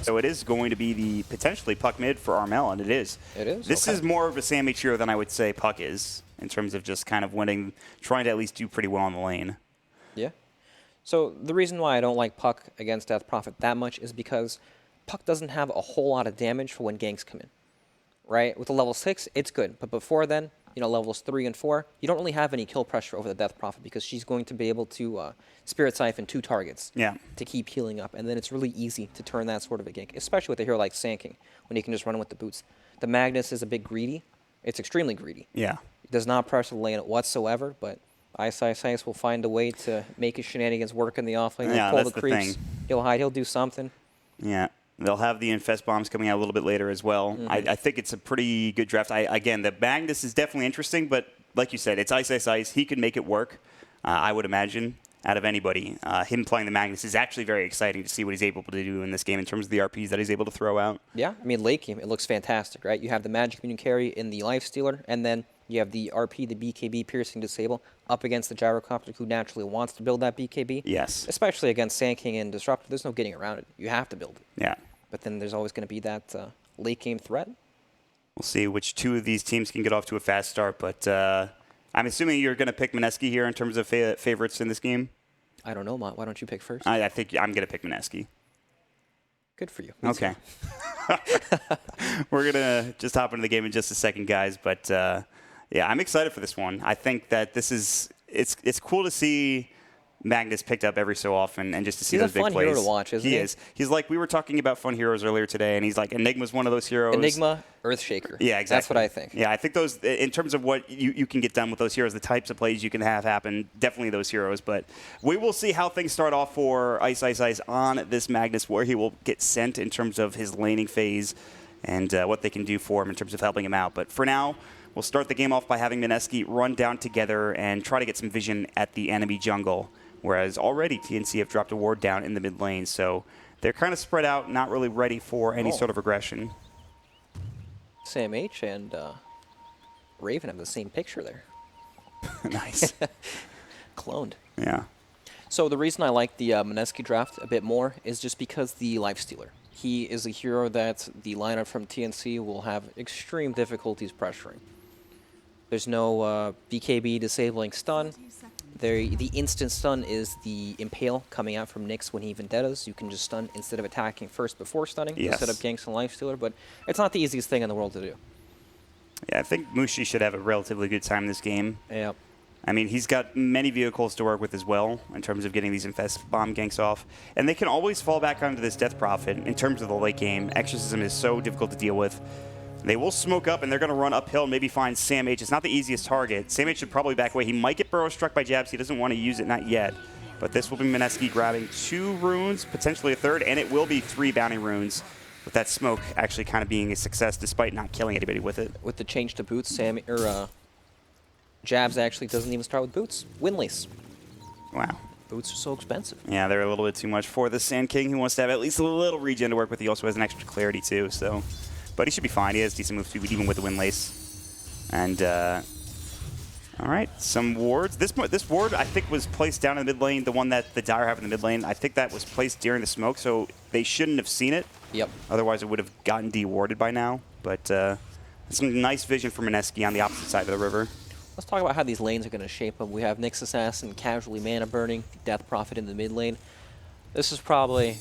So it is going to be the potentially Puck mid for Armel, and it is. It is? This Okay. is more of a Sam H hero than I would say Puck is, in terms of just kind of winning, trying to at least do pretty well on the lane. Yeah. So the reason why I don't like Puck against Death Prophet that much is because Puck doesn't have a whole lot of damage for when ganks come in, right? With the level 6, it's good. But before then, you know, levels 3 and 4, you don't really have any kill pressure over the Death Prophet because she's going to be able to Spirit Siphon 2 targets to keep healing up. And then it's really easy to turn that sort of a gank, especially with a hero like Sand King, when you can just run with the boots. The Magnus is a bit greedy. It's extremely greedy. Yeah. It does not pressure the lane whatsoever, but Ice will find a way to make his shenanigans work in the offlane. Yeah, pull that's the the creeps. thing. He'll hide. He'll do something. Yeah. They'll have the Infest Bombs coming out a little bit later as well. I think it's a pretty good draft. Again, the Magnus is definitely interesting, but like you said, it's Ice. He could make it work, I would imagine, out of anybody. Him playing the Magnus is actually very exciting to see what he's able to do in this game in terms of the RPs that he's able to throw out. Yeah, I mean, late game, it looks fantastic, right? You have the Magic Minion carry in the Lifestealer, and then you have the RP, the BKB Piercing Disable, up against the Gyrocopter, who naturally wants to build that BKB. Yes. Especially against Sand King and Disruptor. There's no getting around it. You have to build it. Yeah. But then there's always going to be that late game threat. We'll see which two of these teams can get off to a fast start, but I'm assuming you're going to pick MINESKI here in terms of favorites in this game. I don't know, Maut. Why don't you pick first? I think I'm going to pick MINESKI. Good for you. Okay. We're going to just hop into the game in just a second, guys, but yeah, I'm excited for this one. I think that this is it's cool to see Magnus picked up every so often, and just to see those big plays. He's a fun hero to watch, isn't he? He is. He's like, we were talking about fun heroes earlier today, and he's like, Enigma's one of those heroes. Enigma, Earthshaker. Yeah, exactly. That's what I think. Yeah, I think those, in terms of what you can get done with those heroes, the types of plays you can have happen, definitely those heroes. But we will see how things start off for Ice on this Magnus, where he will get sent in terms of his laning phase and what they can do for him in terms of helping him out. But for now, we'll start the game off by having MINESKI run down together and try to get some vision at the enemy jungle. Whereas already TNC have dropped a ward down in the mid lane, so they're kind of spread out, not really ready for any sort of aggression. Sam H and Raven have the same picture there. Nice. Cloned. Yeah. So the reason I like the MINESKI draft a bit more is just because the Lifestealer. He is a hero that the lineup from TNC will have extreme difficulties pressuring. There's no BKB disabling stun. The instant stun is the Impale coming out from Nyx when he vendettas. You can just stun instead of attacking first before stunning, instead of ganks and Lifestealer, but it's not the easiest thing in the world to do. Yeah, I think Mushi should have a relatively good time this game. Yeah. I mean, he's got many vehicles to work with as well in terms of getting these Infest Bomb ganks off. And they can always fall back onto this Death Prophet in terms of the late game. Exorcism is so difficult to deal with. They will smoke up, and they're going to run uphill and maybe find Sam H. It's not the easiest target. Sam H should probably back away. He might get burrow struck by jabs. He doesn't want to use it, not yet. But this will be MINESKI grabbing 2 runes, potentially a 3rd, and it will be 3 bounty runes, with that smoke actually kind of being a success despite not killing anybody with it. With the change to boots, jabs actually doesn't even start with boots. Windlace. Wow. Boots are so expensive. Yeah, they're a little bit too much for the Sand King, who wants to have at least a little regen to work with. He also has an extra clarity, too, so... But he should be fine. He has decent move speed, even with the Windlace. And, all right, some wards. This ward, I think, was placed down in the mid lane, the one that the Dire have in the mid lane. I think that was placed during the smoke, so they shouldn't have seen it. Yep. Otherwise, it would have gotten de-warded by now. But some nice vision from MINESKI on the opposite side of the river. Let's talk about how these lanes are going to shape up. We have Nyx Assassin casually mana burning, Death Prophet in the mid lane. This is probably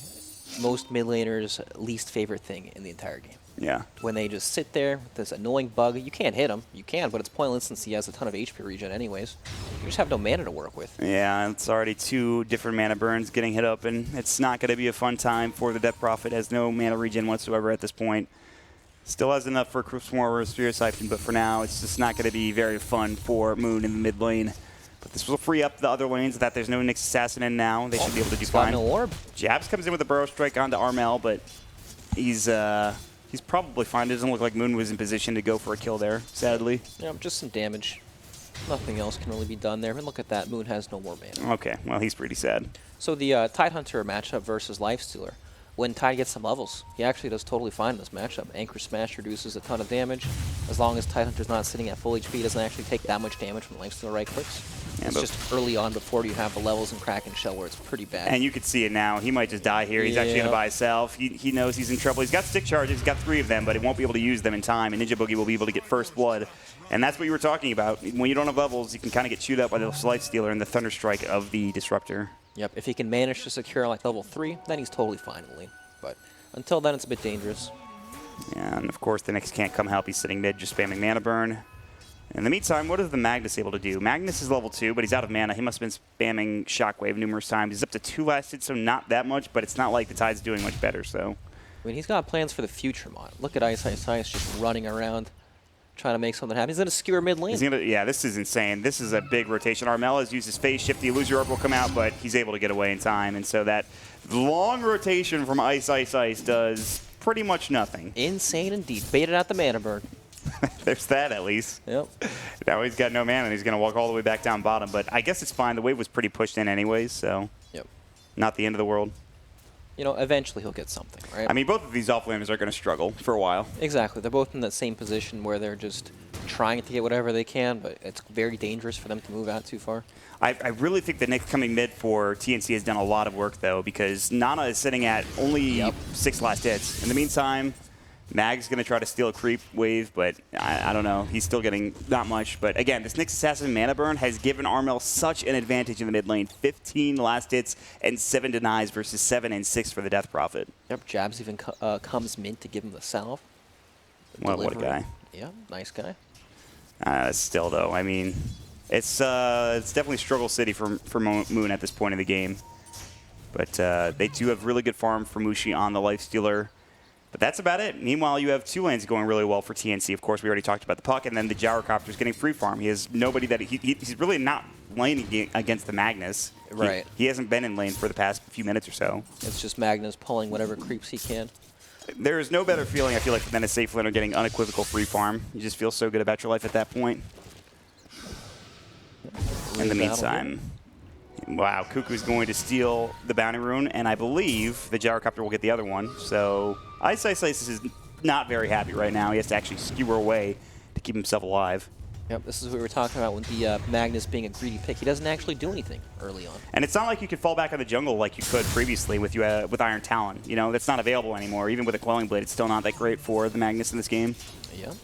most mid laners' least favorite thing in the entire game. Yeah. When they just sit there with this annoying bug. You can't hit him. You can, but it's pointless since he has a ton of HP regen anyways. You just have no mana to work with. Yeah, it's already 2 different mana burns getting hit up, and it's not going to be a fun time for the Death Prophet. Has no mana regen whatsoever at this point. Still has enough for Crucible Spirit Siphon, but for now, it's just not going to be very fun for Moon in the mid lane. But this will free up the other lanes that there's no Nyx Assassin in now. They should be able to do fine. No orb. Jabs comes in with a Burrow Strike onto Armel, but he's probably fine. It doesn't look like Moon was in position to go for a kill there, sadly. Yeah, just some damage. Nothing else can really be done there. And look at that. Moon has no more mana. Okay, well, he's pretty sad. So the Tidehunter matchup versus Lifestealer. When Tide gets some levels, he actually does totally fine in this matchup. Anchor Smash reduces a ton of damage. As long as Tidehunter's not sitting at full HP, he doesn't actually take that much damage from Lifestealer right clicks. It's just early on before you have the levels in Kraken Shell where it's pretty bad. And you could see it now. He might just die here. He's actually going to buy himself. He knows he's in trouble. He's got stick charges. He's got 3 of them, but he won't be able to use them in time. And Ninja Boogie will be able to get first blood. And that's what you were talking about. When you don't have levels, you can kind of get chewed up by the Lifestealer and the Thunderstrike of the Disruptor. Yep, if he can manage to secure like level 3, then he's totally fine in lane. But until then, it's a bit dangerous. Yeah, and of course, the Nyx can't come help. He's sitting mid, just spamming Mana Burn. In the meantime, what is the Magnus able to do? Magnus is level 2, but he's out of mana. He must have been spamming Shockwave numerous times. He's up to 2 last hits, so not that much, but it's not like the Tide's doing much better, so. I mean, he's got plans for the future, Maut. Look at Ice just running around, trying to make something happen. He's going to skewer mid lane. Yeah, this is insane. This is a big rotation. Armel has used his phase shift. The Illusory Orb will come out, but he's able to get away in time, and so that long rotation from Ice does pretty much nothing. Insane indeed. Baited out the Mana Burn. There's that, at least. Yep. Now he's got no mana, and he's going to walk all the way back down bottom. But I guess it's fine. The wave was pretty pushed in anyways, so yep. Not the end of the world. You know, eventually he'll get something, right? I mean, both of these offlaners are going to struggle for a while. Exactly. They're both in that same position where they're just trying to get whatever they can, but it's very dangerous for them to move out too far. I really think the Nyx coming mid for TNC has done a lot of work, though, because Nana is sitting at only 6 last hits. In the meantime, Mag's going to try to steal a creep wave, but I don't know. He's still getting not much. But again, this Nyx Assassin Mana Burn has given Armel such an advantage in the mid lane. 15 last hits and 7 denies versus 7 and 6 for the Death Prophet. Yep, Jabs even comes mint to give him the salve. What a guy. Yeah, nice guy. Still, though, I mean, it's definitely struggle city for Moon at this point in the game. But they do have really good farm for Mushi on the Lifestealer. But that's about it. Meanwhile, you have 2 lanes going really well for TNC. Of course, we already talked about the puck, and then the Gyrocopter's getting free farm. He has nobody that he's really not laning against the Magnus. Right. He hasn't been in lane for the past few minutes or so. It's just Magnus pulling whatever creeps he can. There is no better feeling, I feel like, than a safe laner getting unequivocal free farm. You just feel so good about your life at that point. In the meantime, wow, Cuckoo's going to steal the Bounty Rune, and I believe the Gyrocopter will get the other one. So Ice is not very happy right now. He has to actually skewer away to keep himself alive. Yep, this is what we were talking about with the Magnus being a greedy pick. He doesn't actually do anything early on. And it's not like you could fall back on the jungle like you could previously with Iron Talon. You know, that's not available anymore. Even with a Quelling Blade, it's still not that great for the Magnus in this game. Yep.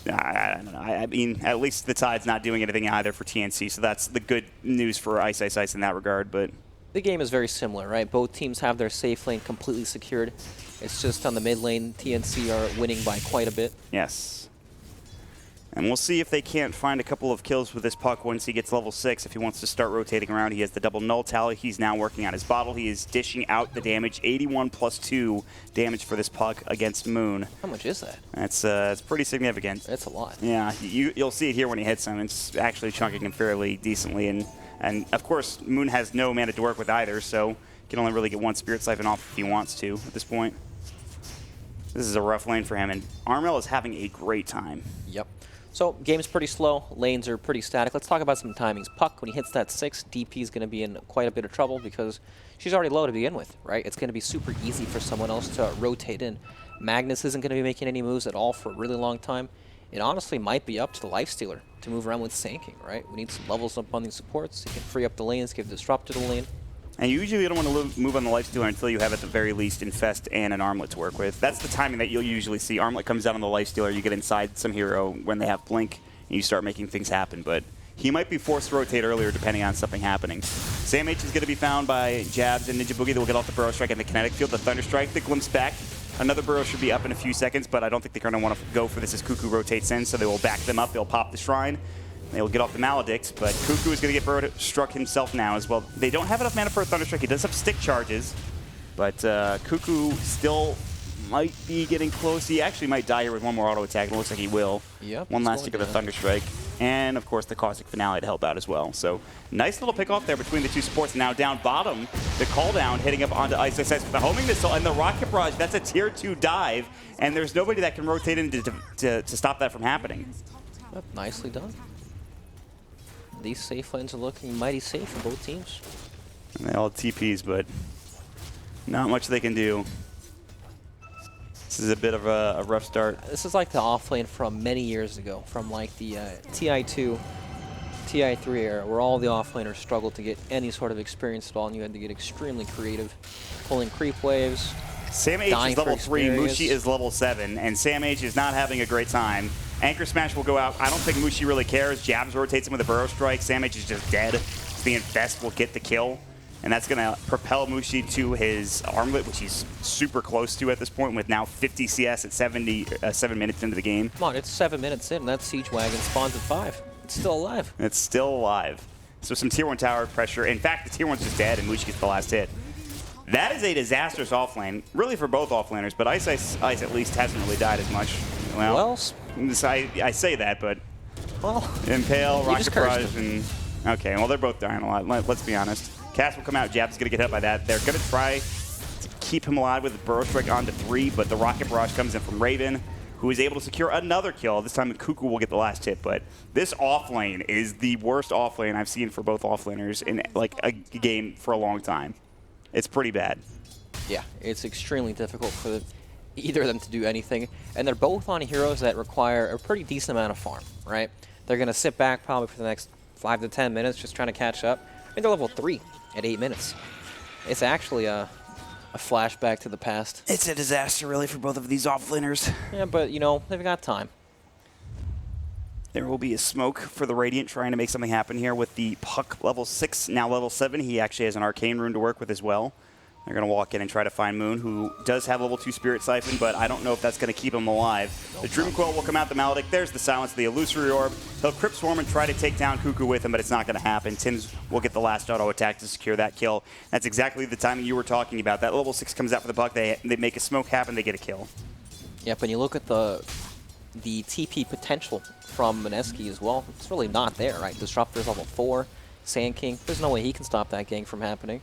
I don't know. I mean, at least the Tide's not doing anything either for TNC, so that's the good news for Ice in that regard. But the game is very similar, right? Both teams have their safe lane completely secured. It's just on the mid lane, TNC are winning by quite a bit. Yes. And we'll see if they can't find a couple of kills with this puck once he gets level 6. If he wants to start rotating around, he has the double null tally. He's now working on his bottle. He is dishing out the damage. 81 plus 2 damage for this puck against Moon. How much is that? That's pretty significant. That's a lot. Yeah, you'll see it here when he hits him. It's actually chunking him fairly decently. And of course, Moon has no mana to work with either, so he can only really get 1 Spirit Siphon off if he wants to at this point. This is a rough lane for him, and Armel is having a great time. Yep. So, game's pretty slow, lanes are pretty static. Let's talk about some timings. Puck, when he hits that 6, DP is going to be in quite a bit of trouble because she's already low to begin with, right? It's going to be super easy for someone else to rotate in. Magnus isn't going to be making any moves at all for a really long time. It honestly might be up to the Lifestealer to move around with Sanking, right? We need some levels up on these supports. He can free up the lanes, give Disruptor the lane. And you usually don't want to move on the Lifestealer until you have at the very least Infest and an Armlet to work with. That's the timing that you'll usually see. Armlet comes down on the Lifestealer, you get inside some hero when they have Blink, and you start making things happen. But he might be forced to rotate earlier depending on something happening. Sam H is going to be found by Jabs and Ninja Boogie. They will get off the Burrow Strike and the Kinetic Field, the Thunder Strike, the Glimpse back. Another Burrow should be up in a few seconds, but I don't think they're going to want to go for this as Cuckoo rotates in, so they will back them up. They'll pop the Shrine. They will get off the Maledict, but Cuckoo is going to get Burrow struck himself now as well. They don't have enough mana for a Thunderstrike. He does have stick charges, but Cuckoo still might be getting close. He actually might die here with 1 more auto attack, and it looks like he will. Yep, one last tick of the Thunderstrike. And, of course, the Caustic Finale to help out as well. So, nice little pick off there between the 2 supports. Now down bottom, the Call Down hitting up onto Ice with the Homing Missile and the Rocket Barrage. That's a tier 2 dive, and there's nobody that can rotate in to stop that from happening. Yep, nicely done. These safe lanes are looking mighty safe for both teams. And they all have TPs, but not much they can do. This is a bit of a rough start. This is like the off lane from many years ago, from like the TI2 TI3 era, where all the offlaners struggled to get any sort of experience at all, and you had to get extremely creative, pulling creep waves. Sam H is level 3, Mushi is level 7, and Sam H is not having a great time. Anchor Smash will go out. I don't think Mushi really cares. Jabs rotates him with a Burrow Strike. Sam H is just dead. The Infest will get the kill, and that's going to propel Mushi to his armlet, which he's super close to at this point with now 50 CS at 7 minutes into the game. Come on, it's 7 minutes in. That Siege Wagon spawns at 5. It's still alive. It's still alive. So some Tier 1 tower pressure. In fact, the Tier 1's just dead, and Mushi gets the last hit. That is a disastrous offlane, really for both offlaners, but Ice at least hasn't really died as much. Well, I say that, but Impale, Rocket Barrage, and... Okay, well, they're both dying a lot, let's be honest. Cass will come out, Jab's going to get hit by that. They're going to try to keep him alive with the Burrow Strike onto 3, but the Rocket Barrage comes in from Raven, who is able to secure another kill. This time Cuckoo will get the last hit, but this offlane is the worst offlane I've seen for both offlaners in like a game for a long time. It's pretty bad. Yeah, it's extremely difficult for either of them to do anything, and they're both on heroes that require a pretty decent amount of farm, right? They're going to sit back probably for the next 5 to 10 minutes just trying to catch up. I think they're level 3 at 8 minutes. It's actually a flashback to the past. It's a disaster, really, for both of these offlaners. Yeah, but, you know, they've got time. There will be a smoke for the Radiant trying to make something happen here with the Puck level 6, now level 7. He actually has an Arcane Rune to work with as well. They're going to walk in and try to find Moon, who does have level 2 Spirit Siphon, but I don't know if that's going to keep him alive. The Dream Coil will come out, the Maledict. There's the Silence of the Illusory Orb. He'll Crypt Swarm and try to take down Cuckoo with him, but it's not going to happen. Tims will get the last auto attack to secure that kill. That's exactly the timing you were talking about. That level 6 comes out for the Puck. They make a smoke happen. They get a kill. Yep, and you look at the TP potential from MINESKI as well. It's really not there, right? Disruptor's level 4. Sand King. There's no way he can stop that gang from happening.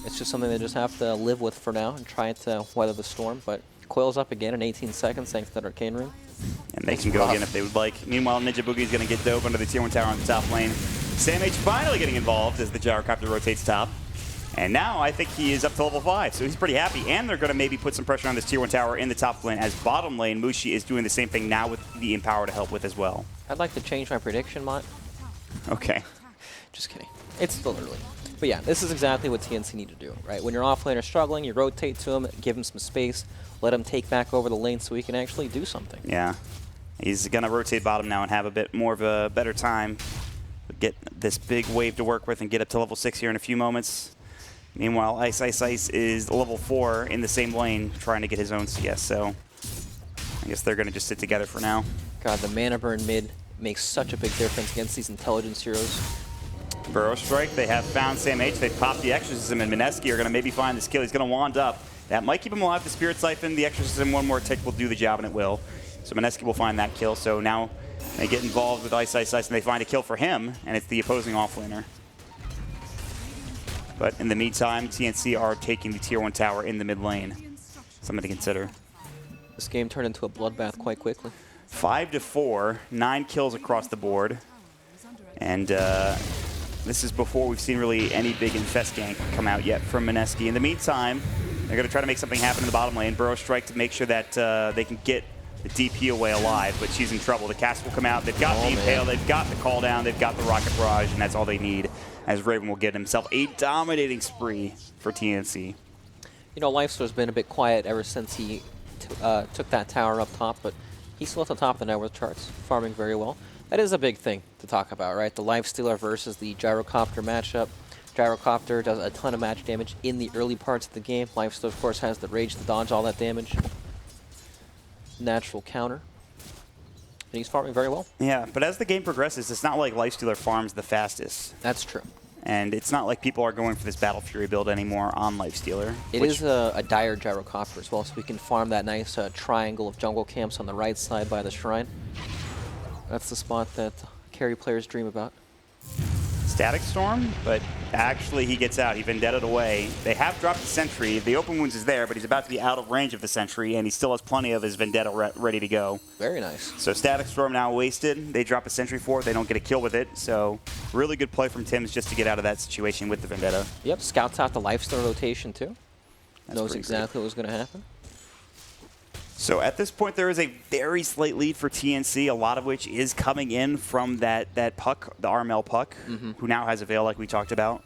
It's just something they just have to live with for now and try to weather the storm. But Coil's up again in 18 seconds thanks to that Arcane Rune. And they can go again if they would like. Meanwhile, Ninja Boogie's going to get dope under the Tier 1 tower on the top lane. Sam H finally getting involved as the Gyrocopter rotates top. And now I think he is up to level 5, so he's pretty happy. And they're going to maybe put some pressure on this Tier 1 tower in the top lane, as bottom lane, Mushi is doing the same thing now with the Empower to help with as well. I'd like to change my prediction, Maut. Okay. Just kidding. It's still early. But yeah, this is exactly what TNC need to do, right? When your offlaner is struggling, you rotate to him, give him some space, let him take back over the lane so he can actually do something. Yeah. He's going to rotate bottom now and have a bit more of a better time. Get this big wave to work with and get up to level 6 here in a few moments. Meanwhile, Ice is level 4 in the same lane trying to get his own CS, so I guess they're going to just sit together for now. God, the mana burn mid makes such a big difference against these intelligence heroes. Burrow Strike, they have found Sam H. They've popped the Exorcism, and MINESKI are going to maybe find this kill. He's going to wand up. That might keep him alive. The Spirit Siphon, the Exorcism, one more tick will do the job, and it will. So MINESKI will find that kill. So now they get involved with Ice, and they find a kill for him, and it's the opposing offlaner. But in the meantime, TNC are taking the Tier 1 tower in the mid lane. Something to consider. This game turned into a bloodbath quite quickly. 5-4, 9 kills across the board. And this is before we've seen really any big Infest gank come out yet from MINESKI. In the meantime, they're going to try to make something happen in the bottom lane. Burrow Strike to make sure that they can get the DP away alive, but she's in trouble. The cast will come out. They've got the Impale, they've got the Call Down, they've got the Rocket Barrage, and that's all they need, as Raven will get himself a dominating spree for TNC. You know, Lifesteal's been a bit quiet ever since he took that tower up top, but he's still at the top of the net worth charts, farming very well. That is a big thing to talk about, right? The Lifestealer versus the Gyrocopter matchup. Gyrocopter does a ton of match damage in the early parts of the game. Lifestealer, of course, has the Rage to dodge all that damage. Natural counter. And he's farming very well. Yeah, but as the game progresses, it's not like Lifestealer farms the fastest. That's true. And it's not like people are going for this Battle Fury build anymore on Lifestealer. It is a dire Gyrocopter as well, so we can farm that nice triangle of jungle camps on the right side by the shrine. That's the spot that carry players dream about. Static Storm, but actually he gets out. He Vendeta'd away. They have dropped the Sentry. The open wounds is there, but he's about to be out of range of the Sentry, and he still has plenty of his Vendetta ready to go. Very nice. So Static Storm now wasted. They drop a Sentry for it. They don't get a kill with it. So really good play from Tims just to get out of that situation with the Vendetta. Yep, scouts out the Lifestealer rotation too. That's knows exactly what was going to happen. So at this point, there is a very slight lead for TNC, a lot of which is coming in from that puck, the Armel puck, who now has a Veil like we talked about.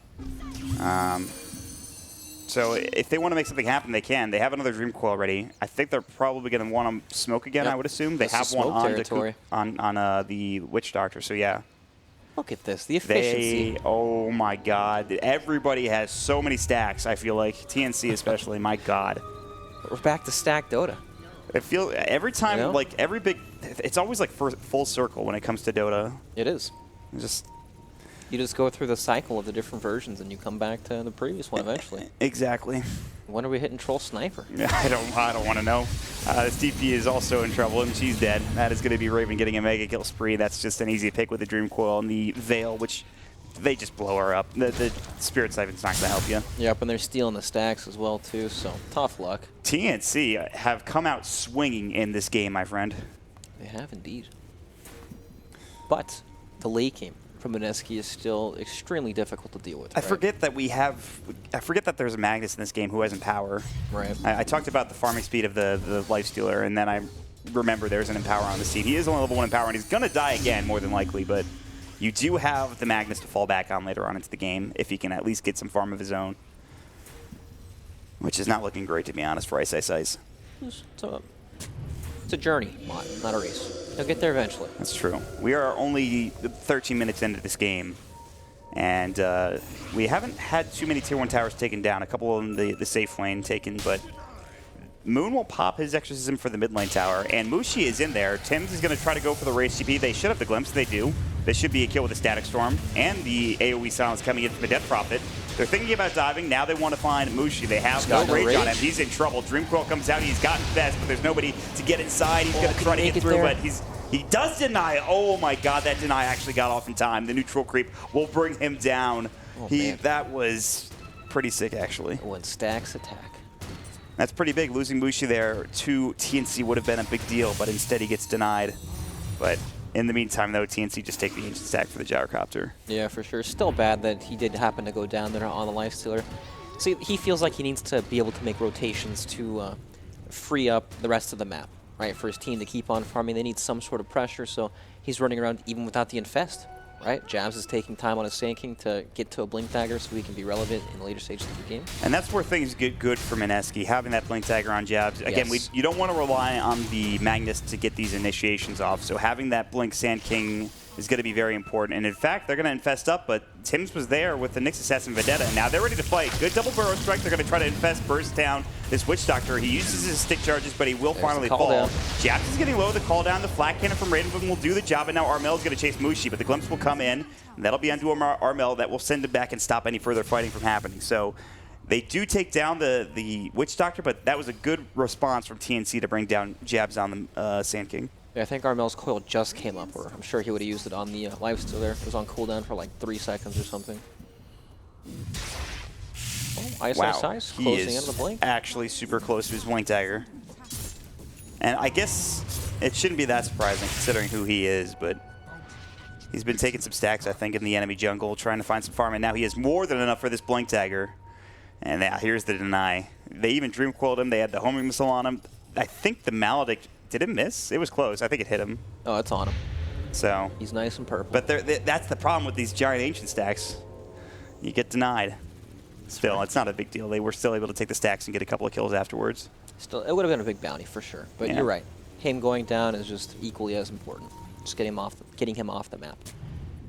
So if they want to make something happen, they can. They have another Dream Coil already. I think they're probably going to want to smoke again, Yep. I would assume. They That's have one territory. on the Witch Doctor, so yeah. Look at this, the efficiency. Oh my God. Everybody has so many stacks, I feel like. TNC especially, my God. We're back to stack Dota. I feel every time, You know? like every big, it's always like full circle when it comes to Dota. It is. You just go through the cycle of the different versions and you come back to the previous one eventually. Exactly. When are we hitting Troll Sniper? I don't want to know. This DP is also in trouble, and she's dead. That is going to be Raven getting a mega kill spree. That's just an easy pick with the Dream Coil and the Veil, which they just blow her up. The Spirit Siphon's not going to help you. Yep, and they're stealing the stacks as well too, so tough luck. TNC have come out swinging in this game, my friend. They have indeed. But the late game from MINESKI is still extremely difficult to deal with. I forget that there's a Magnus in this game who has Empower. Right. I talked about the farming speed of the Lifestealer, and then I remember there's an Empower on the team. He is only level 1 Empower, and he's going to die again, more than likely, but you do have the Magnus to fall back on later on into the game if he can at least get some farm of his own. Which is not looking great, to be honest, for Ice Ice Ice. It's a journey, Maut, not a race. He'll get there eventually. That's true. We are only 13 minutes into this game, and we haven't had too many Tier 1 towers taken down. A couple of them, the safe lane taken, but Moon will pop his Exorcism for the mid lane tower, and Mushi is in there. Tim's is going to try to go for the race GP. They should have the Glimpse. They do. This should be a kill with a Static Storm, and the AoE Silence coming in from the Death Prophet. They're thinking about diving. Now they want to find Mushi. They have no rage on him. He's in trouble. Dream Coil comes out. He's gotten Fest, but there's nobody to get inside. He's going to try to get through, but he does deny. Oh my God, that deny actually got off in time. The neutral creep will bring him down. That was pretty sick, actually. When stacks attack. That's pretty big. Losing Mushi there to TNC would have been a big deal, but instead he gets denied. But in the meantime, though, TNC just take the ancient stack for the Gyrocopter. Yeah, for sure. Still bad that he did happen to go down there on the Lifestealer. See, he feels like he needs to be able to make rotations to free up the rest of the map, right? For his team to keep on farming, they need some sort of pressure, so he's running around even without the Infest, right? Jabs is taking time on his Sand King to get to a Blink Dagger so he can be relevant in the later stages of the game. And that's where things get good for MINESKI, having that Blink Dagger on Jabs. Again, you don't want to rely on the Magnus to get these initiations off, so having that Blink Sand King is going to be very important. And in fact, they're going to infest up, but Tim's was there with the Nyx Assassin Vendetta, and now they're ready to play. Good double Burrow Strike. They're going to try to infest, burst down this Witch Doctor. He uses his stick charges, but he will finally fall. Down. Jabs is getting low. The call down. The Flat Cannon from Raven will do the job, and now Armel's going to chase Mushi, but the Glimpse will come in, and that'll be onto Armel. That will send him back and stop any further fighting from happening. So they do take down the Witch Doctor, but that was a good response from TNC to bring down Jabs on the Sand King. Yeah, I think Armel's coil just came up, or I'm sure he would have used it on the Lifestealer. It was on cooldown for like 3 seconds or something. Oh, Ice Ice, closing in the Blink. Actually super close to his Blink Dagger. And I guess it shouldn't be that surprising considering who he is, but he's been taking some stacks, I think, in the enemy jungle, trying to find some farm, and now he has more than enough for this Blink Dagger. And now here's the deny. They even Dream Coiled him. They had the homing missile on him. I think the Maledict, did it miss? It was close. I think it hit him. Oh, it's on him. So he's nice and purple. But that's the problem with these giant ancient stacks. You get denied. Still, it's not a big deal. They were still able to take the stacks and get a couple of kills afterwards. Still, it would have been a big bounty for sure. But you're right. Him going down is just equally as important. Just getting him off the map.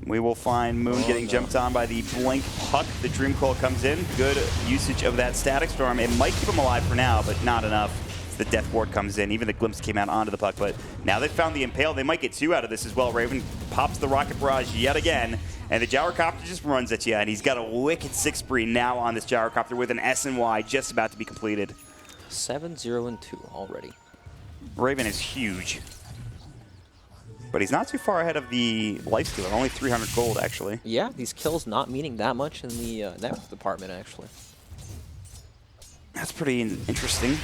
We will find Moon getting jumped on by the Blink Puck. The Dream Coil comes in. Good usage of that Static Storm. It might keep him alive for now, but not enough. The Death Ward comes in. Even the Glimpse came out onto the Puck, but now they've found the Impale. They might get 2 out of this as well. Raven pops the Rocket Barrage yet again, and the Gyrocopter just runs at you, and he's got a wicked 6 spree now on this Gyrocopter with an SNY just about to be completed. 7-0-2 already. Raven is huge. But he's not too far ahead of the Lifestealer, only 300 gold, actually. Yeah, these kills not meaning that much in the depth department, actually. That's pretty interesting.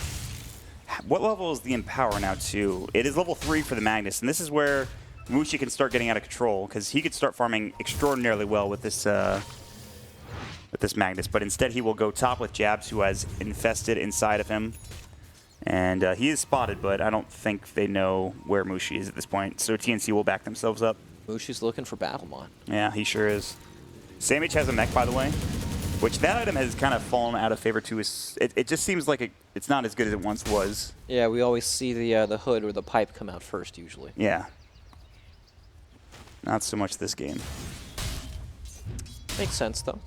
What level is the Empower now, too? It is level 3 for the Magnus, and this is where Mushi can start getting out of control, because he could start farming extraordinarily well with this Magnus, but instead he will go top with Jabs, who has infested inside of him. And he is spotted, but I don't think they know where Mushi is at this point. So TNC will back themselves up. Mushi's looking for Battlemon. Yeah, he sure is. Sam H has a mech, by the way, which that item has kind of fallen out of favor too. It just seems like it's not as good as it once was. Yeah, we always see the hood or the pipe come out first usually. Yeah. Not so much this game. Makes sense though.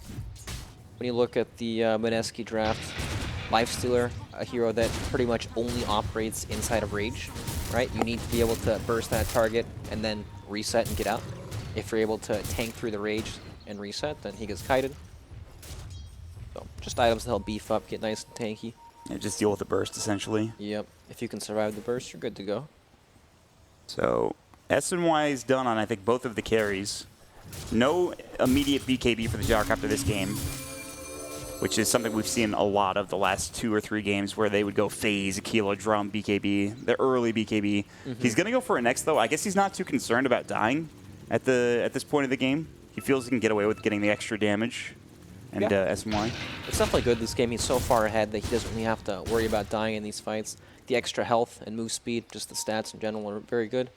When you look at the MINESKI draft, Lifestealer, a hero that pretty much only operates inside of Rage, right? You need to be able to burst that target and then reset and get out. If you're able to tank through the Rage and reset, then he gets kited. So just items to help beef up, get nice and tanky. Yeah, just deal with the burst, essentially. Yep. If you can survive the burst, you're good to go. So SNY is done on, I think, both of the carries. No immediate BKB for the Gyrocopter this game, which is something we've seen a lot of the last 2 or 3 games where they would go phase, Kilo, Drum, BKB, the early BKB. He's going to go for it next, though. I guess he's not too concerned about dying at this point of the game. He feels he can get away with getting the extra damage and SNY. It's definitely good this game. He's so far ahead that he doesn't really have to worry about dying in these fights. The extra health and move speed, just the stats in general are very good.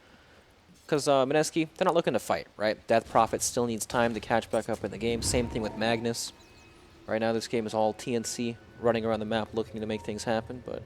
Because MINESKI, they're not looking to fight, right? Death Prophet still needs time to catch back up in the game. Same thing with Magnus. Right now this game is all TNC running around the map looking to make things happen, but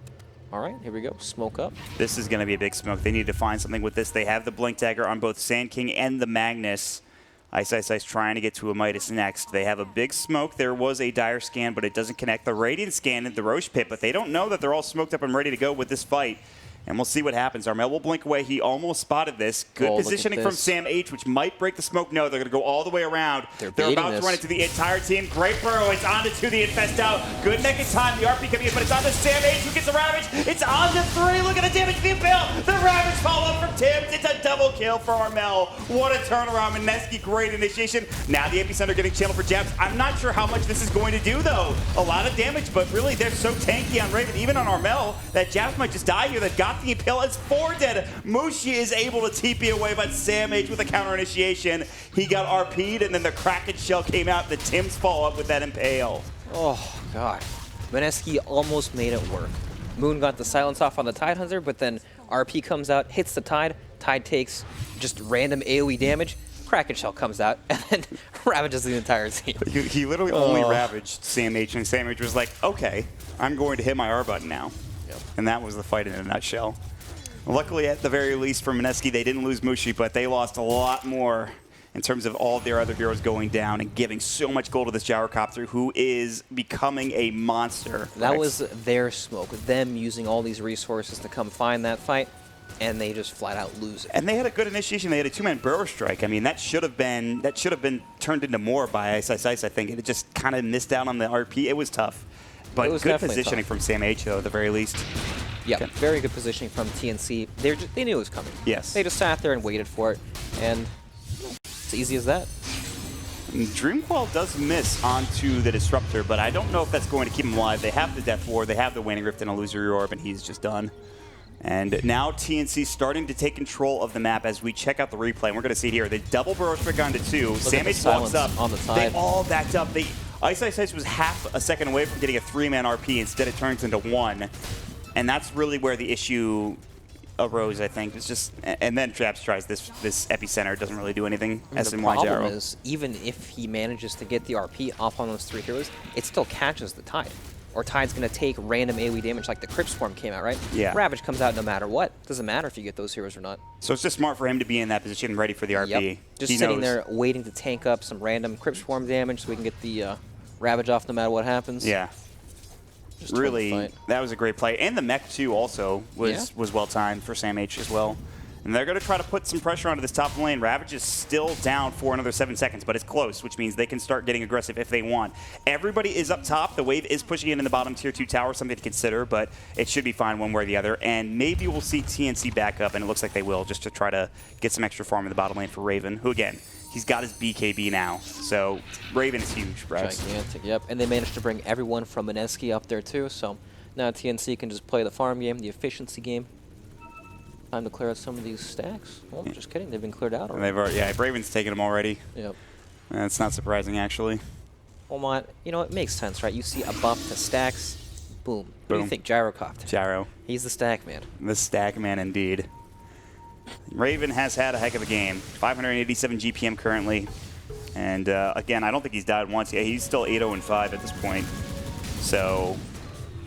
all right, here we go. Smoke up. This is going to be a big smoke. They need to find something with this. They have the Blink Dagger on both Sand King and the Magnus. Ice Ice Ice trying to get to a Midas next. They have a big smoke. There was a Dire Scan, but it doesn't connect. The Radiant Scan in the Roche Pit, but they don't know that they're all smoked up and ready to go with this fight. And we'll see what happens. Armel will blink away. He almost spotted this. Good positioning from Sam H, which might break the smoke. No, they're going to go all the way around. They're about to run into the entire team. Great burrow. It's on to the Infest out. Good neck in time. The RP coming in, but it's on to Sam H who gets the Ravage. It's on to 3. Look at the damage being built. The Ravage follow-up from Tibbs. It's a double kill for Armel. What a turnaround. MINESKI, great initiation. Now the Epicenter getting channeled for jabs. I'm not sure how much this is going to do, though. A lot of damage, but really they're so tanky on Raven, even on Armel, that jabs might just die here. They've got the Impale. It's 4 dead. Mushi is able to TP away, but Sam H with a counter initiation. He got RP'd, and then the Kraken Shell came out. The Tims follow up with that Impale. Oh, God. MINESKI almost made it work. Moon got the silence off on the Tidehunter, but then RP comes out, hits the Tide. Tide takes just random AoE damage. Kraken Shell comes out, and then ravages the entire team. He literally only ravaged Sam H, and Sam H was like, okay, I'm going to hit my R button now. Yep. And that was the fight in a nutshell. Luckily, at the very least, for MINESKI, they didn't lose Mushi, but they lost a lot more in terms of all of their other heroes going down and giving so much gold to this Gyrocopter, who is becoming a monster. That was their smoke, them using all these resources to come find that fight, and they just flat out lose it. And they had a good initiation. They had a 2-man burrow strike. I mean, that should have been turned into more by Ice Ice Ice, I think. It just kind of missed out on the RP. It was tough. But good positioning from Sam H, though, at the very least. Yeah, very good positioning from TNC. They knew it was coming. Yes. They just sat there and waited for it, and it's easy as that. Dreamquall does miss onto the Disruptor, but I don't know if that's going to keep him alive. They have the Death Ward, they have the Waning Rift and Illusory Orb, and he's just done. And now TNC starting to take control of the map as we check out the replay. And we're going to see it here. They double burrow strike onto 2. Sam H walks up. On the Tide. They all backed up. Ice Ice Ice was half a second away from getting a 3-man RP. Instead, it turns into 1. And that's really where the issue arose, I think. It's just, and then Traps tries this Epicenter. It doesn't really do anything. The problem is, even if he manages to get the RP off on those 3 heroes, it still catches the Tide. Or Tide's going to take random AoE damage like the Crypt Swarm came out, right? Yeah. Ravage comes out no matter what. Doesn't matter if you get those heroes or not. So it's just smart for him to be in that position ready for the RP. Yep. Just sitting there waiting to tank up some random Crypt Swarm damage so we can get the Ravage off no matter what happens. Yeah. Just really, that was a great play. And the mech, too, also was well-timed for Sam H as well. And they're going to try to put some pressure onto this top lane. Ravage is still down for another 7 seconds, but it's close, which means they can start getting aggressive if they want. Everybody is up top. The wave is pushing in the bottom tier 2 tower, something to consider, but it should be fine one way or the other. And maybe we'll see TNC back up, and it looks like they will, just to try to get some extra farm in the bottom lane for Raven, who, again, he's got his BKB now. So Raven's huge, Brax. Gigantic, yep. And they managed to bring everyone from MINESKI up there, too. So now TNC can just play the farm game, the efficiency game. Time to clear out some of these stacks. Well, just kidding. They've been cleared out already. Yeah, Raven's taken them already. Yep. That's not surprising, actually. Well, you know, it makes sense, right? You see a buff to stacks. Boom. What do you Boom. think, Gyrocopter? Gyro. He's the stack man. The stack man indeed. Raven has had a heck of a game. 587 GPM currently. And again, I don't think he's died once. Yeah, he's still 8-0-5 at this point. So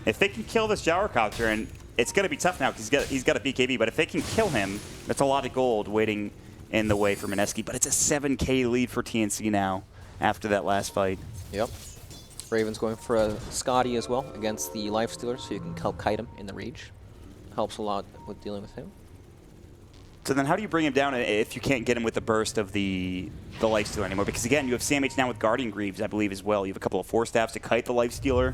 if they can kill this Gyrocopter, and it's going to be tough now because he's got a BKB, but if they can kill him, that's a lot of gold waiting in the way for MINESKI. But it's a 7K lead for TNC now after that last fight. Yep. Raven's going for a Scotty as well against the Lifestealer, so you can help kite him in the reach. Helps a lot with dealing with him. So then how do you bring him down if you can't get him with the burst of the Lifestealer anymore? Because again, you have Samh now with Guardian Greaves, I believe, as well. You have a couple of 4-staffs to kite the Lifestealer.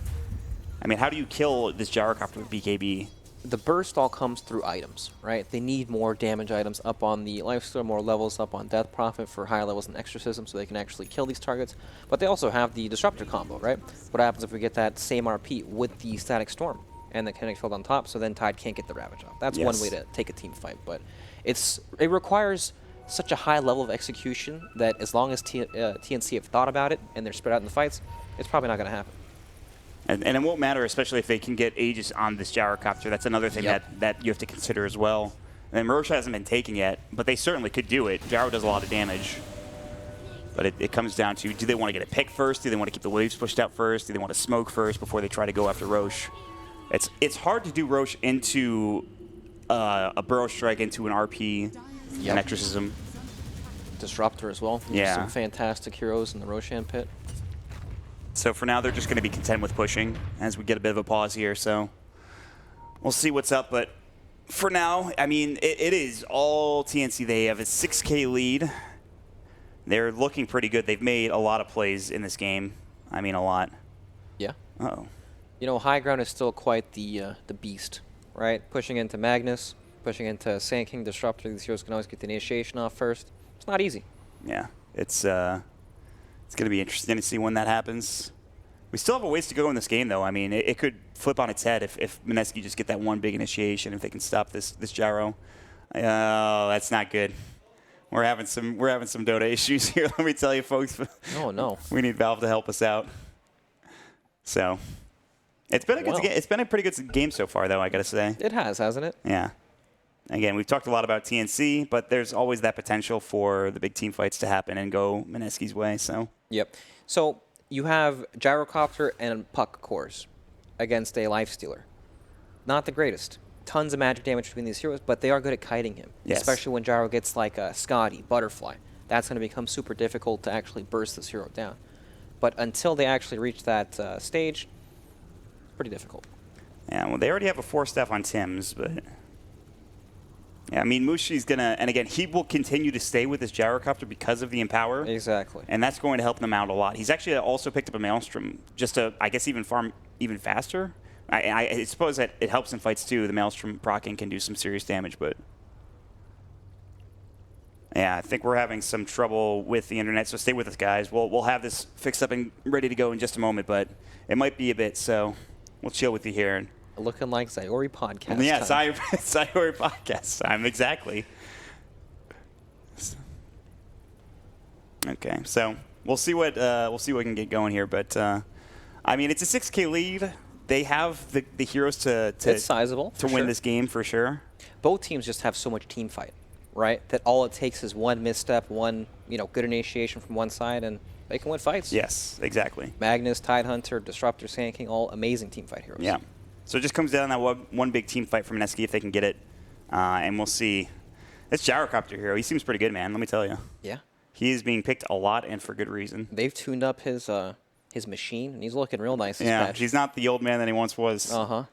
I mean, how do you kill this Gyrocopter with BKB? The burst all comes through items, right? They need more damage items up on the Lifestealer, more levels up on Death Prophet for higher levels in Exorcism so they can actually kill these targets. But they also have the Disruptor combo, right? What happens if we get that same RP with the Static Storm and the Kinetic Field on top, so then Tide can't get the Ravage off? That's one way to take a team fight, but it requires such a high level of execution that as long as TNC have thought about it and they're spread out in the fights, it's probably not going to happen. And it won't matter, especially if they can get Aegis on this Gyrocopter. That's another thing that you have to consider as well. And Roche hasn't been taken yet, but they certainly could do it. Gyro does a lot of damage. But it comes down to, do they want to get a pick first? Do they want to keep the waves pushed out first? Do they want to smoke first before they try to go after Roche? It's hard to do Roche into a Burrow Strike into an RP and Exorcism. Disruptor as well. Yeah. Some fantastic heroes in the Roshan pit. So for now, they're just going to be content with pushing as we get a bit of a pause here. So we'll see what's up. But for now, I mean, it is all TNC. They have a 6K lead. They're looking pretty good. They've made a lot of plays in this game. I mean, a lot. Yeah. Uh-oh. You know, high ground is still quite the beast, right? Pushing into Magnus, pushing into Sand King, Disruptor. These heroes can always get the initiation off first. It's not easy. Yeah, it's going to be interesting to see when that happens. We still have a ways to go in this game, though. I mean, it could flip on its head if MINESKI just get that one big initiation, if they can stop this gyro. Oh, that's not good. We're having some Dota issues here. Let me tell you, folks. Oh no. We need Valve to help us out. So, it's been a good game. It's been a pretty good game so far, though, I gotta say. It has, hasn't it? Yeah. Again, we've talked a lot about TNC, but there's always that potential for the big team fights to happen and go MINESKI's way. So. Yep. So you have Gyrocopter and Puck cores against a Lifestealer. Not the greatest. Tons of magic damage between these heroes, but they are good at kiting him. Yes. Especially when Gyro gets like a Scotty, Butterfly. That's going to become super difficult to actually burst this hero down. But until they actually reach that stage, pretty difficult. Yeah, well, they already have a 4-staff on Tim's, but... Yeah, I mean, Mushi's going to... And again, he will continue to stay with his Gyrocopter because of the Empower. Exactly. And that's going to help them out a lot. He's actually also picked up a Maelstrom just to, I guess, even farm even faster. I suppose that it helps in fights, too. The Maelstrom proccing can do some serious damage, but... Yeah, I think we're having some trouble with the internet, so stay with us, guys. We'll have this fixed up and ready to go in just a moment, but it might be a bit, so we'll chill with you here. Looking like Sayori podcast. Yeah, time. Sayori podcast time, exactly. Okay, so we'll see what we can get going here, but I mean, it's a 6K lead. They have the heroes to it's sizable to win this game for sure. Both teams just have so much team fight, right? That all it takes is one misstep, one good initiation from one side, and they can win fights. Yes, exactly. Magnus, Tidehunter, Disruptor, Sand King, all amazing team fight heroes. Yeah. So it just comes down to that one big team fight from MINESKI if they can get it, and we'll see. This Gyrocopter hero, he seems pretty good, man. Let me tell you. Yeah. He is being picked a lot and for good reason. They've tuned up his machine, and he's looking real nice. Yeah, he's not the old man that he once was. Uh-huh.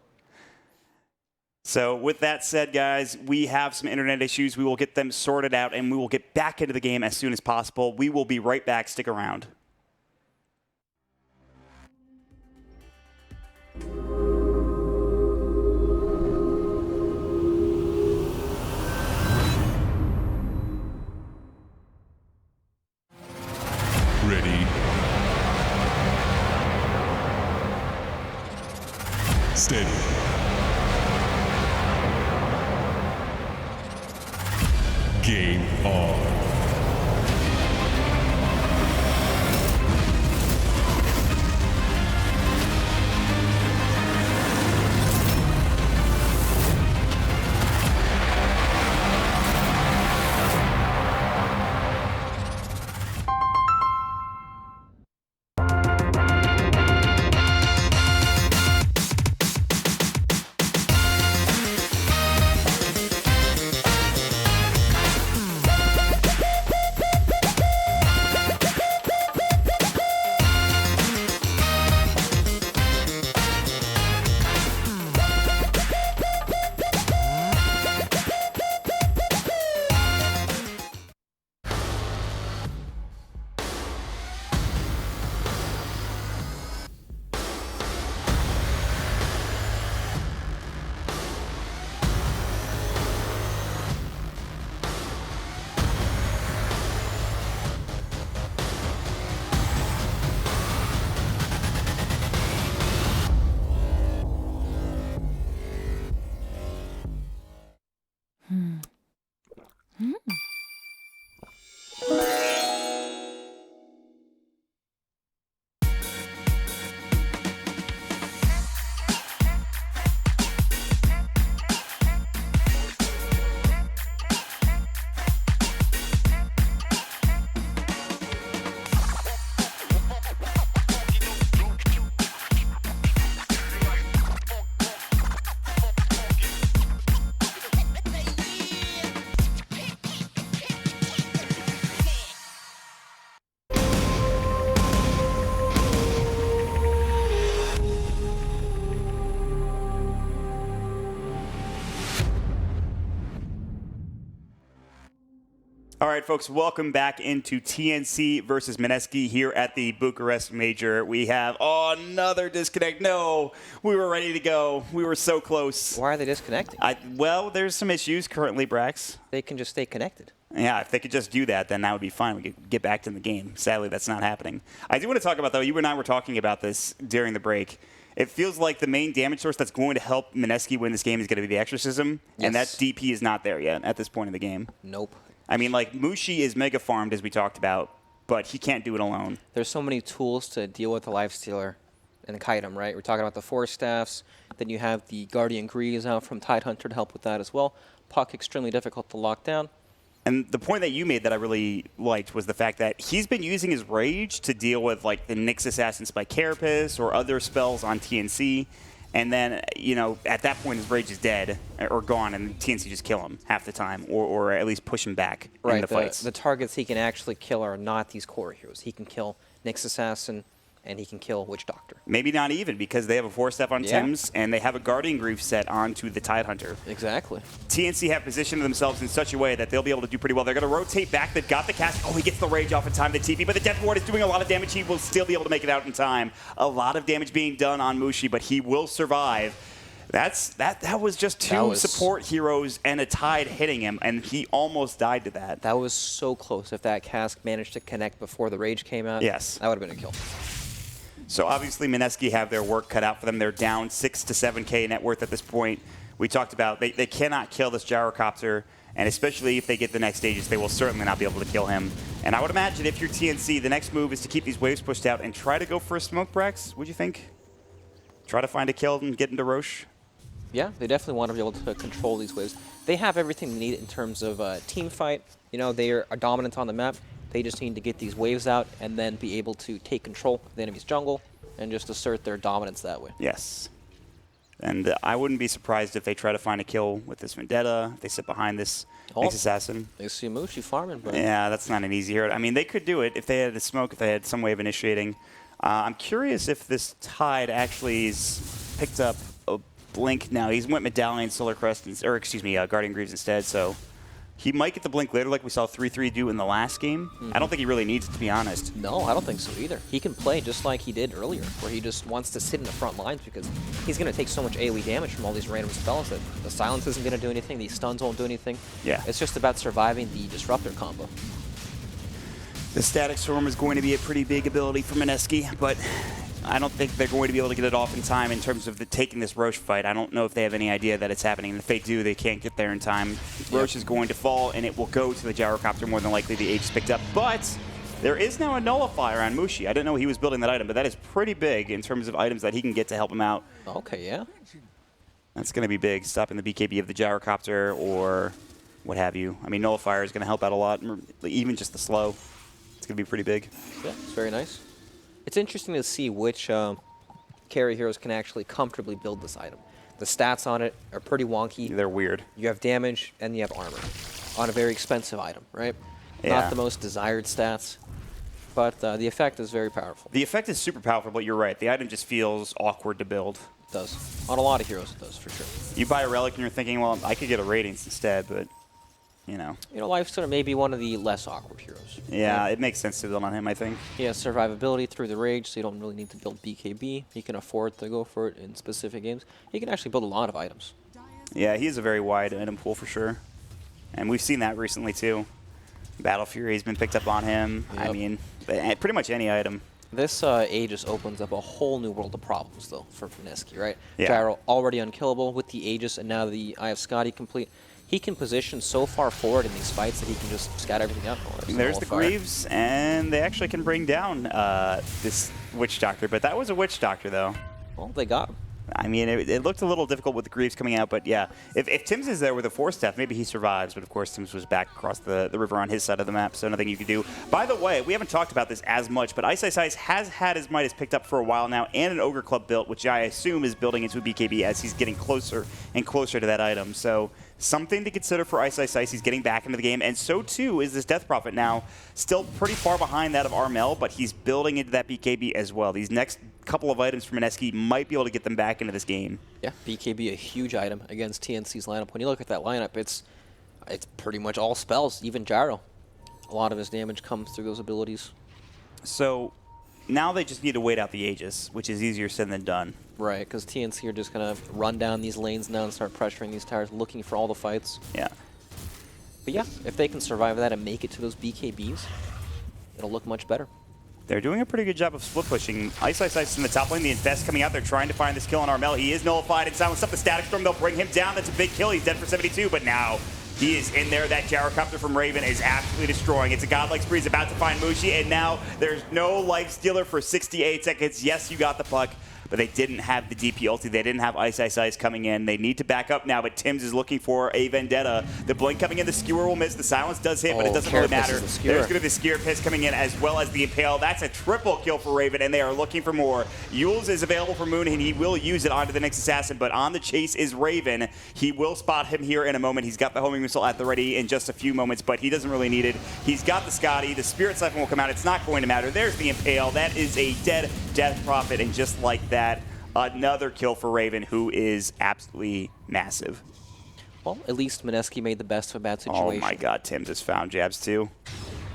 So with that said, guys, we have some internet issues. We will get them sorted out, and we will get back into the game as soon as possible. We will be right back. Stick around. Ready. Steady. Game on. All right, folks, welcome back into TNC versus MINESKI here at the Bucharest Major. We have another disconnect. No, we were ready to go. We were so close. Why are they disconnecting? Well, there's some issues currently, Brax. They can just stay connected. Yeah, if they could just do that, then that would be fine. We could get back to the game. Sadly, that's not happening. I do want to talk about, though, you and I were talking about this during the break. It feels like the main damage source that's going to help MINESKI win this game is going to be the Exorcism, and that DP is not there yet at this point in the game. Nope. I mean, like, Mushi is mega farmed, as we talked about, but he can't do it alone. There's so many tools to deal with the Lifestealer and the Kaitem, right? We're talking about the Force Staffs. Then you have the Guardian Greaves out from Tidehunter to help with that as well. Puck, extremely difficult to lock down. And the point that you made that I really liked was the fact that he's been using his Rage to deal with, like, the Nyx Assassins by Carapace or other spells on TNC. And then, you know, at that point, his Rage is dead or gone, and TNC just kill him half the time, or at least push him back in the fights. The targets he can actually kill are not these core heroes. He can kill Nyx Assassin, and he can kill Witch Doctor. Maybe not even, because they have a 4-step on Tims, and they have a Guardian Grief set onto the Tidehunter. Exactly. TNC have positioned themselves in such a way that they'll be able to do pretty well. They're going to rotate back. They've got the cast. Oh, he gets the Rage off in time, the TP, but the Death Ward is doing a lot of damage. He will still be able to make it out in time. A lot of damage being done on Mushi, but he will survive. That was just two support heroes and a Tide hitting him, and he almost died to that. That was so close. If that cask managed to connect before the Rage came out, yes, that would have been a kill. So obviously MINESKI have their work cut out for them. They're down 6 to 7K net worth at this point. We talked about they cannot kill this Gyrocopter, and especially if they get the next stages, they will certainly not be able to kill him. And I would imagine if you're TNC, the next move is to keep these waves pushed out and try to go for a smoke, Brax. Would you think? Try to find a kill and get into Roche? Yeah, they definitely want to be able to control these waves. They have everything they need in terms of team fight. You know, they are dominant on the map. They just need to get these waves out and then be able to take control of the enemy's jungle and just assert their dominance that way. Yes. And I wouldn't be surprised if they try to find a kill with this Vendetta, if they sit behind this Nyx Assassin. They see Mushi farming, but... Yeah, that's not an easy hero. I mean, they could do it if they had a smoke, if they had some way of initiating. I'm curious if this Tide actually is picked up a Blink now. He's went Medallion, Solar Crest, or excuse me, Guardian Greaves instead, so... He might get the Blink later like we saw 3-3 do in the last game. I don't think he really needs it, to be honest. No, I don't think so either. He can play just like he did earlier, where he just wants to sit in the front lines because he's going to take so much AoE damage from all these random spells that the Silence isn't going to do anything, these stuns won't do anything. Yeah. It's just about surviving the Disruptor combo. The Static Storm is going to be a pretty big ability for MINESKI, but I don't think they're going to be able to get it off in time in terms of taking this Roche fight. I don't know if they have any idea that it's happening. And if they do, they can't get there in time. Roche is going to fall, and it will go to the Gyrocopter more than likely. The Age is picked up. But there is now a Nullifier on Mushi. I didn't know he was building that item, but that is pretty big in terms of items that he can get to help him out. Okay, yeah. That's going to be big, stopping the BKB of the Gyrocopter or what have you. I mean, Nullifier is going to help out a lot, even just the slow. It's going to be pretty big. Yeah, it's very nice. It's interesting to see which carry heroes can actually comfortably build this item. The stats on it are pretty wonky. They're weird. You have damage and you have armor on a very expensive item, right? Yeah. Not the most desired stats, but the effect is very powerful. The effect is super powerful, but you're right. The item just feels awkward to build. It does. On a lot of heroes, it does, for sure. You buy a Relic and you're thinking, well, I could get a Radiance instead, but, you know. You know, Lifestealer may be one of the less awkward heroes. Yeah, it makes sense to build on him, I think. He has survivability through the Rage, so you don't really need to build BKB. He can afford to go for it in specific games. He can actually build a lot of items. Yeah, he has a very wide item pool for sure. And we've seen that recently, too. Battle Fury has been picked up on him. Yep. I mean, pretty much any item. This Aegis opens up a whole new world of problems, though, for MINESKI, right? Yeah. Gyro already unkillable with the Aegis, and now the Eye of Scotty complete. He can position so far forward in these fights that he can just scatter everything out. Oh, there's the Greaves, and they actually can bring down this Witch Doctor. But that was a Witch Doctor, though. Well, they got him. I mean, it looked a little difficult with the Greaves coming out, but yeah. If Tims is there with a 4-step, maybe he survives, but of course Tims was back across the river on his side of the map, so nothing you can do. By the way, we haven't talked about this as much, but Ice Ice Ice has had his Midas picked up for a while now, and an Ogre Club built, which I assume is building into a BKB as he's getting closer and closer to that item. So something to consider for Ice Ice Ice. He's getting back into the game, and so too is this Death Prophet now. Still pretty far behind that of Armel, but he's building into that BKB as well. These next couple of items from MINESKI might be able to get them back into this game. Yeah, BKB a huge item against TNC's lineup. When you look at that lineup, it's pretty much all spells, even Gyro. A lot of his damage comes through those abilities. So now they just need to wait out the Aegis, which is easier said than done. Right, because TNC are just going to run down these lanes now and start pressuring these towers, looking for all the fights. Yeah. But yeah, if they can survive that and make it to those BKBs, it'll look much better. They're doing a pretty good job of split pushing. Ice in the top lane. The Infest coming out. They're trying to find this kill on Armel. He is nullified and silenced up the Static Storm. They'll bring him down. That's a big kill. He's dead for 72, but now he is in there. That gyrocopter from Raven is absolutely destroying. It's a godlike spree. He's about to find Mushi, and now there's no life stealer for 68 seconds. Yes, you got the puck, but they didn't have the DP ulti. They didn't have Ice coming in. They need to back up now, but Tim's is looking for a vendetta. The blink coming in, the skewer will miss. The silence does hit, but it doesn't really matter. There's going to be the skewer piss coming in as well as the impale. That's a triple kill for Raven, and they are looking for more. Yules is available for Moon, and he will use it onto the next assassin, but on the chase is Raven. He will spot him here in a moment. He's got the homing missile at the ready in just a few moments, but he doesn't really need it. He's got the Scotty. The Spirit Siphon will come out. It's not going to matter. There's the impale. That is a dead Death Prophet, and just like that, another kill for Raven, who is absolutely massive. Well, at least MINESKI made the best of a bad situation. Oh my god, Tim's has found jabs too.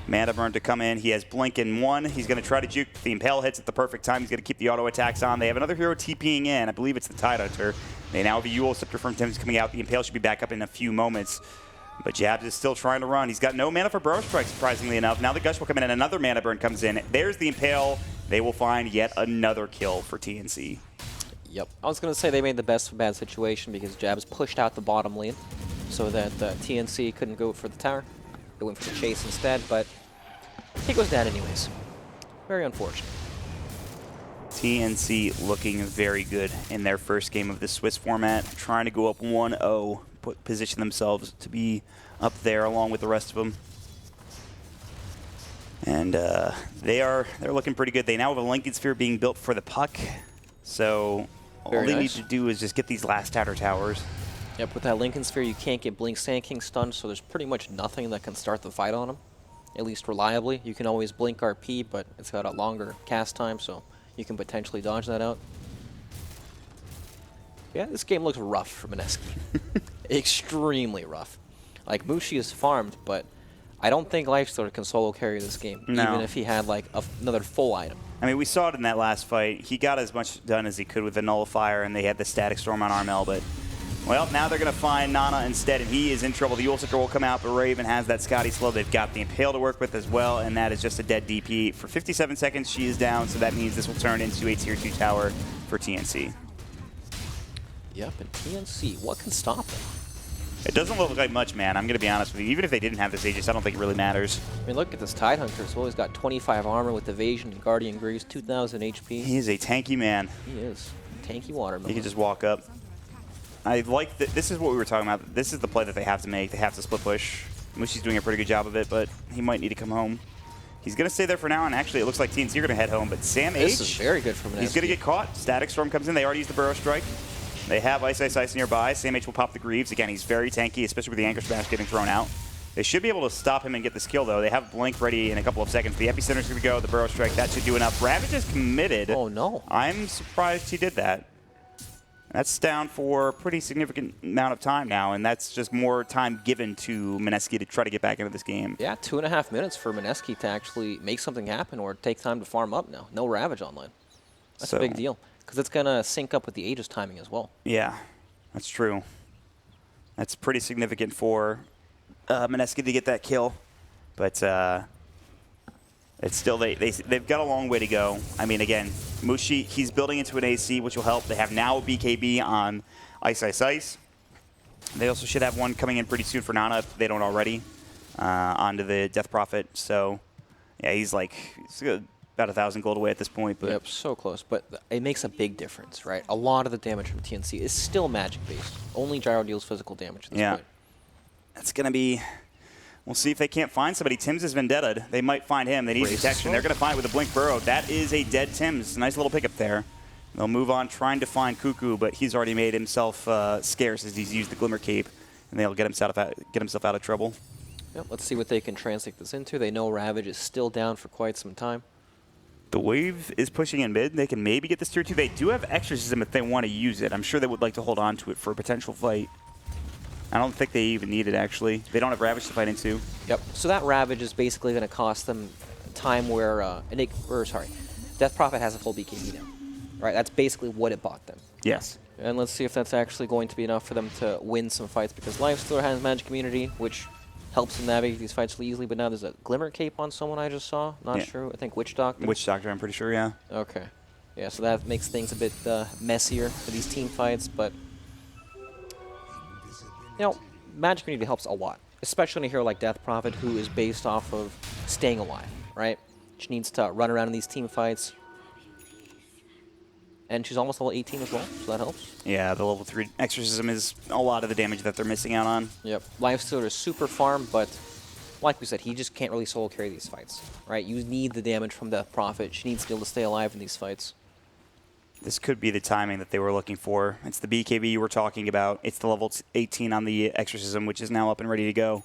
Mana burn to come in. He has blink in one. He's going to try to juke. The impale hits at the perfect time. He's going to keep the auto attacks on. They have another hero TPing in. I believe it's the Tidehunter. They now have a Yule Scepter from Tim's coming out. The impale should be back up in a few moments. But Jabs is still trying to run. He's got no mana for Burrow Strike, surprisingly enough. Now the Gush will come in and another mana burn comes in. There's the impale. They will find yet another kill for TNC. Yep. I was going to say they made the best of a bad situation because Jabs pushed out the bottom lane so that TNC couldn't go for the tower. They went for the chase instead, but he goes down anyways. Very unfortunate. TNC looking very good in their first game of the Swiss format, trying to go up 1-0, position themselves to be up there along with the rest of them. And they're looking pretty good. They now have a Lincoln Sphere being built for the puck, so all they need to do is just get these last outer towers. Yep, with that Lincoln Sphere, you can't get Blink Sand King stunned, so there's pretty much nothing that can start the fight on him, at least reliably. You can always Blink RP, but it's got a longer cast time, so you can potentially dodge that out. Yeah, this game looks rough for MINESKI. Extremely rough. Like, Mushi is farmed, but I don't think Lifestealer can solo carry this game, even if he had like another full item. I mean, we saw it in that last fight. He got as much done as he could with the Nullifier, and they had the Static Storm on Armel, but, well, now they're going to find Nana instead, and he is in trouble. The Yule Scepter will come out, but Raven has that Scotty slow. They've got the Impale to work with as well, and that is just a dead DP. For 57 seconds, she is down, so that means this will turn into a Tier 2 tower for TNC. Yep, and TNC, what can stop them? It doesn't look like much, man. I'm going to be honest with you. Even if they didn't have this Aegis, I don't think it really matters. I mean, look at this Tidehunter as well. He's got 25 armor with evasion and Guardian Greaves, 2,000 HP. He is a tanky man. He is. Tanky watermelon. He can just walk up. I like that. This is what we were talking about. This is the play that they have to make. They have to split push. Mushi's doing a pretty good job of it, but he might need to come home. He's going to stay there for now, and actually it looks like TNC are going to head home, but Sam H. This is very good for MINESKI. He's going to get caught. Static Storm comes in. They already used the Burrow Strike. They have Ice nearby. Sam H will pop the Greaves. Again, he's very tanky, especially with the Anchor Smash getting thrown out. They should be able to stop him and get this kill, though. They have Blink ready in a couple of seconds. The Epicenter's going to go. The Burrow Strike, that should do enough. Ravage is committed. Oh, no. I'm surprised he did that. That's down for a pretty significant amount of time now, and that's just more time given to MINESKI to try to get back into this game. Yeah, 2.5 minutes for MINESKI to actually make something happen or take time to farm up now. No Ravage online. That's a big deal, because it's going to sync up with the Aegis timing as well. Yeah, that's true. That's pretty significant for MINESKI to get that kill, but it's still they've got a long way to go. I mean, again, Mushi, he's building into an AC, which will help. They have now a BKB on Ice. They also should have one coming in pretty soon for Nana if they don't already, onto the Death Prophet. So, yeah, he's about 1,000 gold away at this point. But yep, so close. But it makes a big difference, right? A lot of the damage from TNC is still magic-based. Only Gyro deals physical damage at this point. That's going to be... We'll see if they can't find somebody. Tim's is vendetta. They might find him. They need protection. They're going to find it with a Blink Burrow. That is a dead Tim's. Nice little pickup there. They'll move on trying to find Cuckoo, but he's already made himself scarce as he's used the Glimmer Cape, and they'll get himself out of trouble. Yep, let's see what they can translate this into. They know Ravage is still down for quite some time. The wave is pushing in mid. They can maybe get this Tier 2. They do have Exorcism if they want to use it. I'm sure they would like to hold on to it for a potential fight. I don't think they even need it, actually. They don't have Ravage to fight into. Yep. So that Ravage is basically going to cost them time where Death Prophet has a full BKB now. Right? That's basically what it bought them. Yes. And let's see if that's actually going to be enough for them to win some fights, because Lifestealer has Magic Immunity, which helps him navigate these fights really easily, but now there's a Glimmer Cape on someone I just saw. Not sure. I think Witch Doctor. Witch Doctor, I'm pretty sure, yeah. Okay. Yeah, so that makes things a bit messier for these team fights, but Magic Immunity helps a lot, especially in a hero like Death Prophet, who is based off of staying alive, right? She needs to run around in these team fights. And she's almost level 18 as well, so that helps. Yeah, the level 3 Exorcism is a lot of the damage that they're missing out on. Yep. Lifestealer is super farm, but like we said, he just can't really solo carry these fights, right? You need the damage from Death Prophet. She needs to be able to stay alive in these fights. This could be the timing that they were looking for. It's the BKB you were talking about. It's the level 18 on the Exorcism, which is now up and ready to go.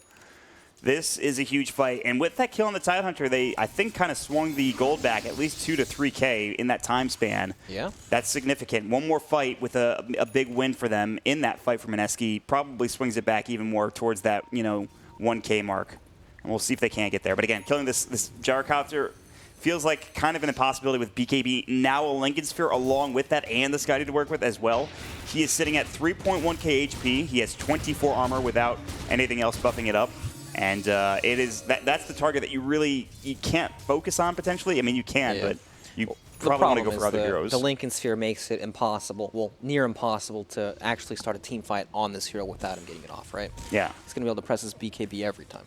This is a huge fight, and with that kill on the Tidehunter, they, I think, kind of swung the gold back at least 2 to 3K in that time span. Yeah. That's significant. One more fight with a big win for them in that fight for MINESKI probably swings it back even more towards that, 1K mark. And we'll see if they can't get there. But again, killing this Gyrocopter feels like kind of an impossibility with BKB. Now a Lincoln Sphere along with that and the Skydie to work with as well. He is sitting at 3.1k HP. He has 24 armor without anything else buffing it up. And it is that's the target that you can't focus on potentially. I mean, you can, but you probably want to go for other heroes. The Lincoln Sphere makes it impossible, well, near impossible, to actually start a team fight on this hero without him getting it off, right? Yeah. He's going to be able to press his BKB every time.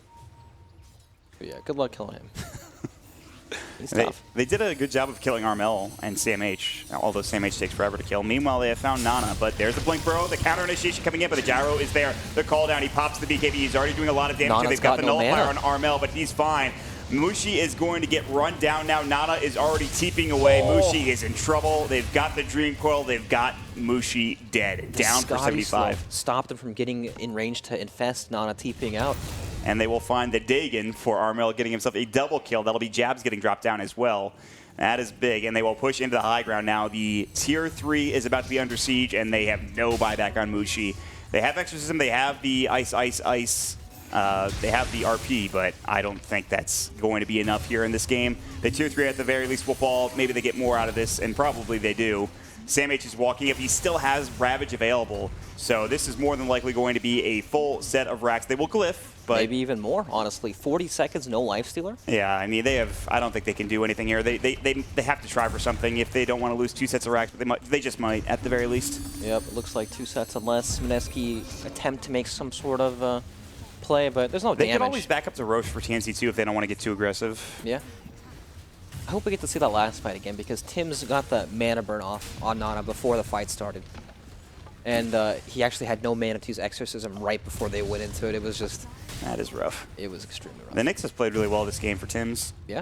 But yeah, good luck killing him. He's tough. They did a good job of killing Armel and CMH, although CMH takes forever to kill. Meanwhile, they have found Nana, but there's the Blink Burrow, the counter initiation coming in, but the Gyro is there. The call down, he pops the BKB. He's already doing a lot of damage. Nana's They've got the no Nullifier on Armel, but he's fine. Mushi is going to get run down now. Nana is already TPing away. Mushi is in trouble. They've got the Dream Coil. They've got Mushi dead. Down for 75. Stopped him from getting in range to infest Nana TPing out. And they will find the Dagon for Armel getting himself a double kill. That'll be Jabs getting dropped down as well. That is big, and they will push into the high ground now. The Tier 3 is about to be under siege, and they have no buyback on Mushi. They have Exorcism, they have the Ice, they have the RP, but I don't think that's going to be enough here in this game. The Tier 3 at the very least will fall. Maybe they get more out of this, and probably they do. Sam H is walking up. He still has Ravage available, so this is more than likely going to be a full set of racks. They will glyph, but maybe even more, honestly. 40 seconds, no Lifestealer? Yeah, I mean, they have. I don't think they can do anything here. They have to try for something if they don't want to lose 2 sets of racks, but they just might at the very least. Yep, it looks like 2 sets unless MINESKI attempt to make some sort of play, but there's no damage. They can always back up to Roche for TNC too if they don't want to get too aggressive. Yeah. I hope we get to see that last fight again, because Tim's got the mana burn off on Nana before the fight started. And he actually had no mana to use Exorcism right before they went into it. It was just... That is rough. It was extremely rough. The Nyx has played really well this game for Tim's. Yeah.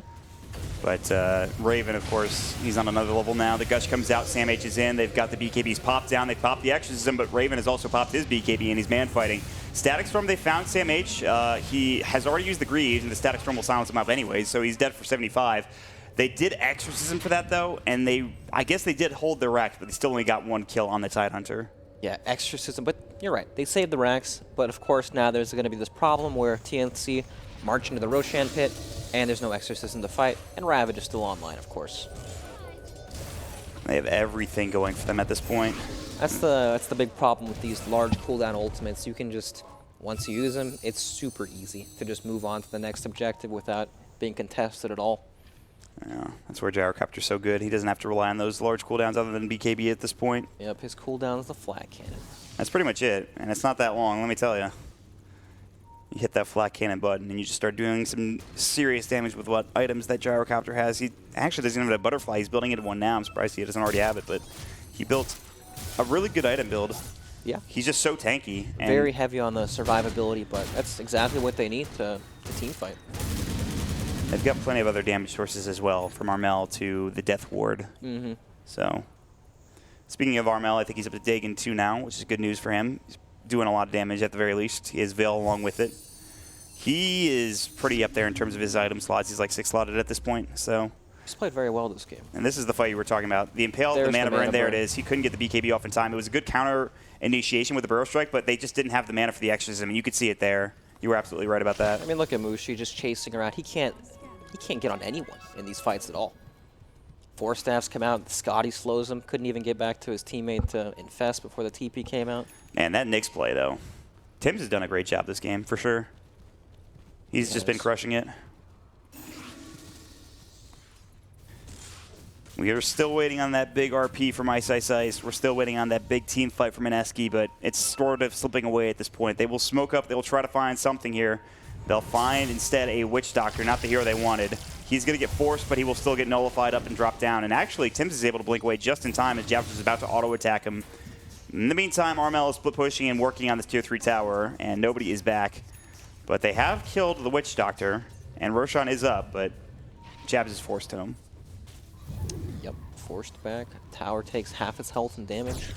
But Raven, of course, he's on another level now. The Gush comes out, Sam H is in. They've got the BKBs popped down. They popped the Exorcism, but Raven has also popped his BKB, and he's man-fighting. Static Storm, they found Sam H. He has already used the Greaves, and the Static Storm will silence him up anyways, so he's dead for 75. They did Exorcism for that, though, and I guess they did hold their racks, but they still only got 1 kill on the Tidehunter. Yeah, Exorcism, but you're right. They saved the racks, but of course now there's going to be this problem where TNC march into the Roshan pit, and there's no Exorcism to fight, and Ravage is still online, of course. They have everything going for them at this point. That's the big problem with these large cooldown ultimates. You can just, once you use them, it's super easy to just move on to the next objective without being contested at all. Yeah, that's where Gyrocopter's so good. He doesn't have to rely on those large cooldowns other than BKB at this point. Yep, his cooldown is the flat cannon. That's pretty much it, and it's not that long, let me tell you. You hit that flat cannon button, and you just start doing some serious damage with what items that Gyrocopter has. He actually doesn't even have a butterfly. He's building into one now. I'm surprised he doesn't already have it, but he built a really good item build. Yeah. He's just so tanky. And very heavy on the survivability, but that's exactly what they need to team fight. They've got plenty of other damage sources as well, from Armel to the Death Ward. Mm-hmm. So, speaking of Armel, I think he's up to Dagon 2 now, which is good news for him. He's doing a lot of damage at the very least. He has Veil along with it. He is pretty up there in terms of his item slots. He's like 6 slotted at this point, so He's played very well this game. And this is the fight you were talking about. The Impale, There's the mana burn, there it burn. is. He couldn't get the BKB off in time. It was a good counter initiation with the Burrow Strike, but they just didn't have the mana for the exorcism, and you could see it there. You were absolutely right about that. I mean, look at Mushi just chasing around. He can't get on anyone in these fights at all. Four staffs come out. Scotty slows him. Couldn't even get back to his teammate to infest before the TP came out. Man, that Nyx play, though. Tim's has done a great job this game, for sure. He's just been crushing it. We are still waiting on that big RP from Ice Ice Ice. We're still waiting on that big team fight from MINESKI, but it's sort of slipping away at this point. They will smoke up. They will try to find something here. They'll find instead a Witch Doctor, not the hero they wanted. He's going to get forced, but he will still get nullified up and drop down. And actually, Tim's is able to blink away just in time as Javs is about to auto-attack him. In the meantime, Armel is split pushing and working on this tier 3 tower, and nobody is back. But they have killed the Witch Doctor, and Roshan is up, but Javs is forced to him. Yep, forced back. Tower takes half its health and damage.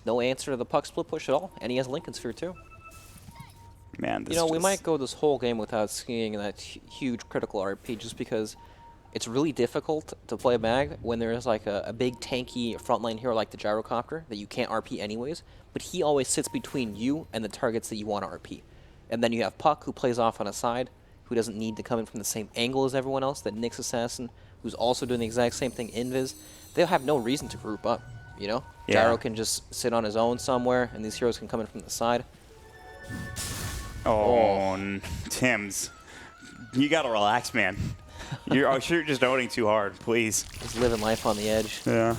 No answer to the puck split push at all, and he has Lincoln Sphere too. Man, this You know, we might go this whole game without seeing that huge critical RP just because it's really difficult to play mag when there's like a big tanky frontline hero like the Gyrocopter that you can't RP anyways, but he always sits between you and the targets that you want to RP. And then you have Puck, who plays off on a side, who doesn't need to come in from the same angle as everyone else, that Nyx Assassin, who's also doing the exact same thing, Invis. They'll have no reason to group up, you know? Yeah. Gyro can just sit on his own somewhere, and these heroes can come in from the side. Oh, Tim's. You gotta relax, man. You're just owning too hard, please. He's living life on the edge. Yeah.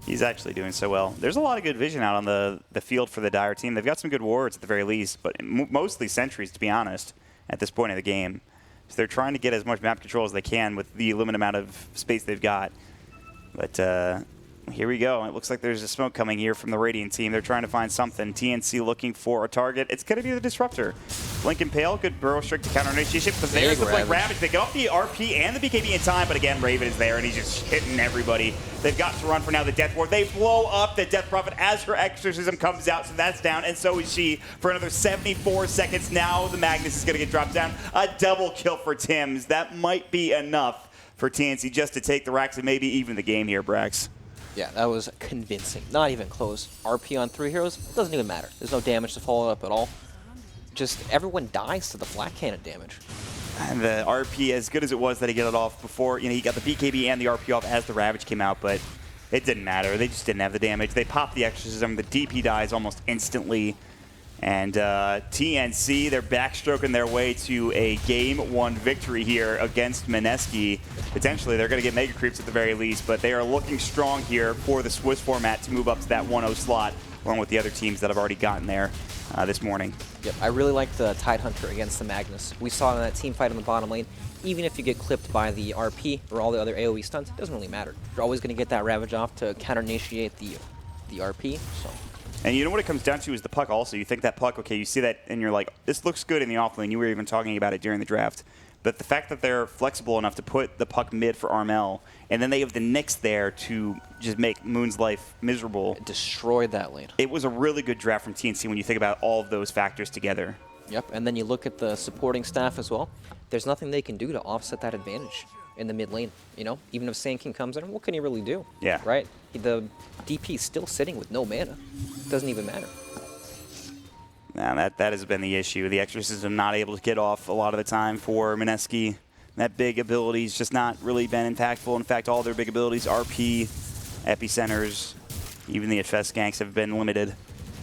He's actually doing so well. There's a lot of good vision out on the field for the Dire team. They've got some good wards at the very least, but mostly sentries, to be honest, at this point of the game. So they're trying to get as much map control as they can with the limited amount of space they've got. But here we go. It looks like there's a smoke coming here from the Radiant team. They're trying to find something. TNC looking for a target. It's going to be the Disruptor. Blink and Pale, good Burrow Strike to counter initiation. But there's the Blink Ravage. They get off the RP and the BKB in time, but again, Raven is there, and he's just hitting everybody. They've got to run for now the Death Ward. They blow up the Death Prophet as her Exorcism comes out, so that's down, and so is she for another 74 seconds. Now the Magnus is going to get dropped down. A double kill for Tim's. That might be enough for TNC just to take the racks and maybe even the game here, Brax. Yeah, that was convincing. Not even close. RP on 3 heroes, doesn't even matter. There's no damage to follow up at all. Just everyone dies to the flat cannon damage. And the RP, as good as it was that he got it off before, you know, he got the BKB and the RP off as the Ravage came out, but it didn't matter. They just didn't have the damage. They popped the Exorcism. The DP dies almost instantly. And TNC, they're backstroking their way to a Game 1 victory here against MINESKI. Potentially, they're going to get Mega Creeps at the very least, but they are looking strong here for the Swiss format to move up to that 1-0 slot, along with the other teams that have already gotten there this morning. Yep, I really like the Tidehunter against the Magnus. We saw in that team fight in the bottom lane, even if you get clipped by the RP or all the other AoE stunts, it doesn't really matter. You're always going to get that Ravage off to counter-initiate the RP, so... And you know what it comes down to is the puck also. You think that puck, okay, you see that and you're like, this looks good in the offlane. You were even talking about it during the draft. But the fact that they're flexible enough to put the puck mid for Armel, and then they have the Nyx there to just make Moon's life miserable. It destroyed that lane. It was a really good draft from TNC when you think about all of those factors together. Yep, and then you look at the supporting staff as well. There's nothing they can do to offset that advantage in the mid lane, you know? Even if Sand King comes in, what can he really do? Yeah. Right? The DP is still sitting with no mana. Doesn't even matter. Now that has been the issue. The Exorcism not able to get off a lot of the time for MINESKI. That big ability's just not really been impactful. In fact, all their big abilities, RP, Epicenters, even the FS ganks have been limited.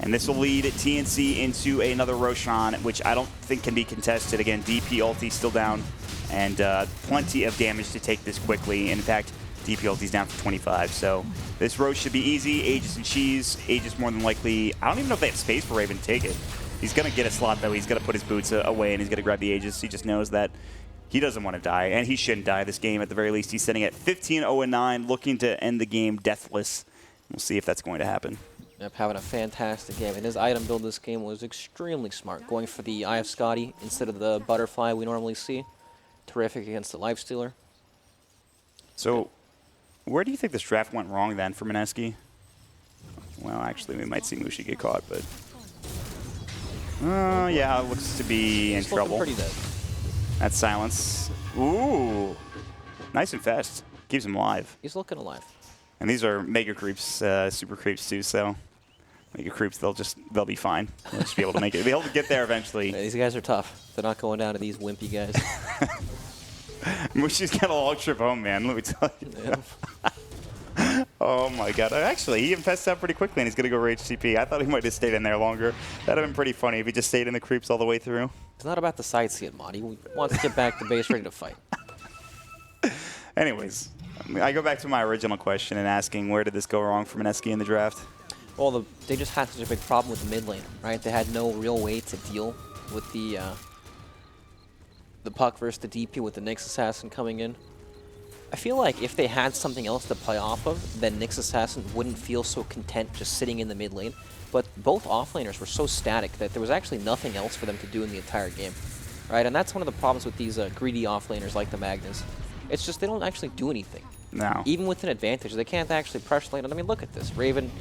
And this will lead TNC into another Roshan, which I don't think can be contested. Again, DP ulti still down, and plenty of damage to take this quickly. In fact, DP ulti's down for 25, so this Rosh should be easy. Aegis and Cheese. Aegis more than likely. I don't even know if they have space for Raven to take it. He's going to get a slot, though. He's going to put his boots away, and he's going to grab the Aegis. He just knows that he doesn't want to die, and he shouldn't die this game at the very least. He's sitting at 15-0-9, looking to end the game deathless. We'll see if that's going to happen. Yep, having a fantastic game. And his item build this game was extremely smart. Going for the Eye of Scotty instead of the Butterfly we normally see. Terrific against the Lifestealer. So, where do you think this draft went wrong then for MINESKI? Well, actually, we might see Mushi get caught, but... yeah, it looks to be in trouble. Pretty dead. That's silence. Ooh. Nice and fast. Keeps him alive. He's looking alive. And these are mega creeps, super creeps too, so mega creeps, they'll be fine. They'll just be able to make it. They'll get there eventually. Yeah, these guys are tough. They're not going down to these wimpy guys. Mushi's got a long trip home, man, let me tell you. Yeah. Oh my god. Actually, he infests out pretty quickly and he's gonna go rage CP. I thought he might have stayed in there longer. That'd have been pretty funny if he just stayed in the creeps all the way through. It's not about the sightseeing mod. He wants to get back to base ready to fight. Anyways, I go back to my original question and asking where did this go wrong for MINESKI in the draft? Well, they just had such a big problem with the mid lane, right? They had no real way to deal with the puck versus the DP with the Nyx Assassin coming in. I feel like if they had something else to play off of, then Nyx Assassin wouldn't feel so content just sitting in the mid lane. But both offlaners were so static that there was actually nothing else for them to do in the entire game, right? And that's one of the problems with these greedy offlaners like the Magnus. It's just they don't actually do anything. No. Even with an advantage, they can't actually pressure lane. I mean, look at this. Raven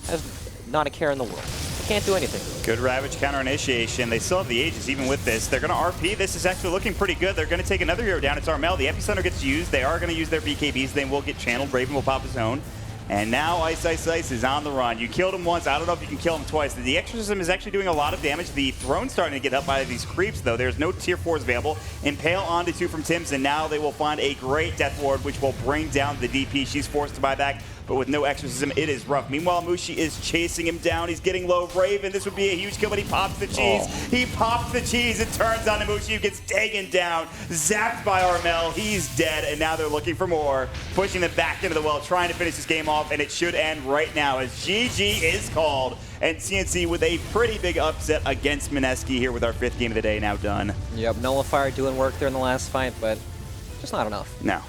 has not a care in the world. They can't do anything. Good Ravage counter initiation. They still have the Aegis even with this. They're going to RP. This is actually looking pretty good. They're going to take another hero down. It's Armel. The Epicenter gets used. They are going to use their BKBs. They will get channeled. Raven will pop his own. And now Ice is on the run. You killed him once. I don't know if you can kill him twice. The Exorcism is actually doing a lot of damage. The Throne's starting to get up by these creeps, though. There's no tier 4s available. Impale onto 2 from Tim's, and now they will find a great Death Ward, which will bring down the DP. She's forced to buy back, but with no Exorcism, it is rough. Meanwhile, Mushi is chasing him down. He's getting low. Raven, this would be a huge kill, but he pops the cheese. Oh. He pops the cheese. It turns on to Mushi, who gets taken down. Zapped by Armel. He's dead, and now they're looking for more. Pushing them back into the well, trying to finish this game off, and it should end right now as GG is called. And TNC with a pretty big upset against MINESKI here with our 5th game of the day now done. Yep, Nullifier doing work there in the last fight, but just not enough. No.